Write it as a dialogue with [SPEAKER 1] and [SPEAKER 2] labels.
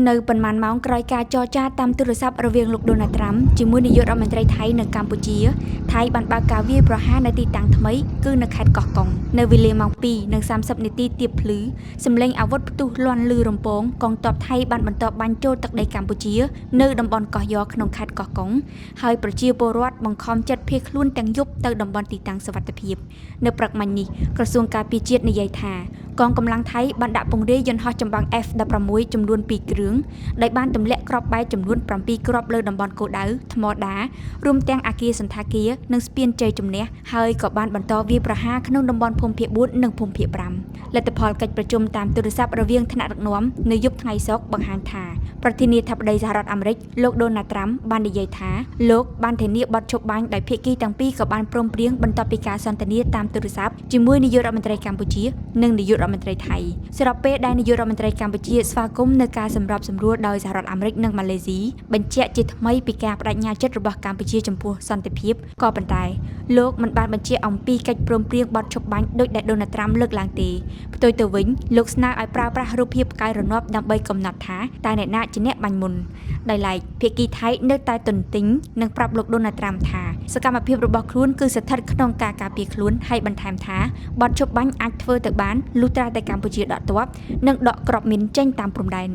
[SPEAKER 1] នៅប៉ុន្មានម៉ោងក្រោយការចរចាតាមទូរស័ព្ទរវាងលោកដូណាល់ត្រាំជាមួយនាយករដ្ឋមន្ត្រីថៃនៅកម្ពុជាថៃបានបើកការវាយប្រហារនៅទីតាំងថ្មីគឺនៅខេត្តកោះកុងនៅវេលាម៉ោង 2:30 នាទីទៀបភ្លឺសម្លេងអាវុធផ្ទុះលាន់ឮរំពងកងទ័ពថៃបានបន្តបាញ់ចូលទឹកដីកម្ពុជានៅតំបន់កោះយ៉ក្នុងខេត្តកោះកុងហើយប្រជាពលរដ្ឋបង្ខំចិត្តភៀសខ្លួនទាំងយប់ទៅតំបន់ទីតាំងសុវត្ថិភាពនៅព្រឹកមិញនេះក្រសួងការពារជាតិនិយាយថាកងកម្លាំងថៃបានដាក់ពង្រាយយន្តហោះចម្បាំង F-16 ចំនួន2គ្រឿងដែលបានទម្លាក់គ្រាប់បែកចំនួន7គ្រាប់លើតំបន់គោលដៅថ្មដារួមទាំងអគារសណ្ឋាគារនិងស្ពានជ័យជំនះហើយក៏បានបន្តវាយប្រហារក្នុងតំបន់ភូមិភាគ4និងភូមិភាគ5លទ្ធផលកិច្ចប្រជុំតាមទូរស័ព្ទរវាងថ្នាក់ដឹកនាំនៅយប់ថ្ងៃសុក្របង្ហាញថាប្រធានាធិបតីសហរដ្ឋអាមេរិកលោកដូណាល់ត្រាំបាននិយាយថាលោកបានធានាបទឈប់បាញ់ដោយភាគីទាំងពីរក៏បានព្រមព្រៀងបន្ទាប់ពីការសន្ទនាតាមទូរស័ព្ទជាមួយនាយករដ្ឋមន្ត្រីកម្ពុជានិងនាយករដ្ឋមន្ត្រីថៃស្របពេលដែលនាយករដ្ឋមន្ត្រីកម្ពុជាស្វាគមន៍នៅការសម្របសម្រួលដោយសហរដ្ឋអាមេរិកនិងម៉ាឡេស៊ីបញ្ជាក់ជាថ្មីពីការបដិញ្ញាចិត្តរបស់កម្ពុជាចំពោះសន្តិភាពក៏ប៉ុន្តែលោកមិនបានបញ្ជាក់អំពីកិច្ចព្រមព្រៀងបទឈប់បាញ់ដោយដែលដូណាល់ត្រាំលើកឡើងទេផ្ទុយទៅវិញលោកស្នើឲ្យប្រើប្រាស់រូបភាពផ្កាយរណបដើម្បីកំណត់ថាតើអ្នកណាជាអ្នកបាញ់មុនដោយឡែកភាគីថៃនៅតែទន្ទិញនិងប្រាប់លោកដូណាល់ត្រាំថាសកម្មភាពរបស់ខ្លួនគឺស្ថិតក្នុងការការពារខ្លួនហើយបន្ថែមថាបទឈប់បាញ់អាចធ្វើទៅបានលុះត្រាតែកម្ពុជាដកទ័ពនិងដកគ្រាប់មីនចេញតាមព្រំដែន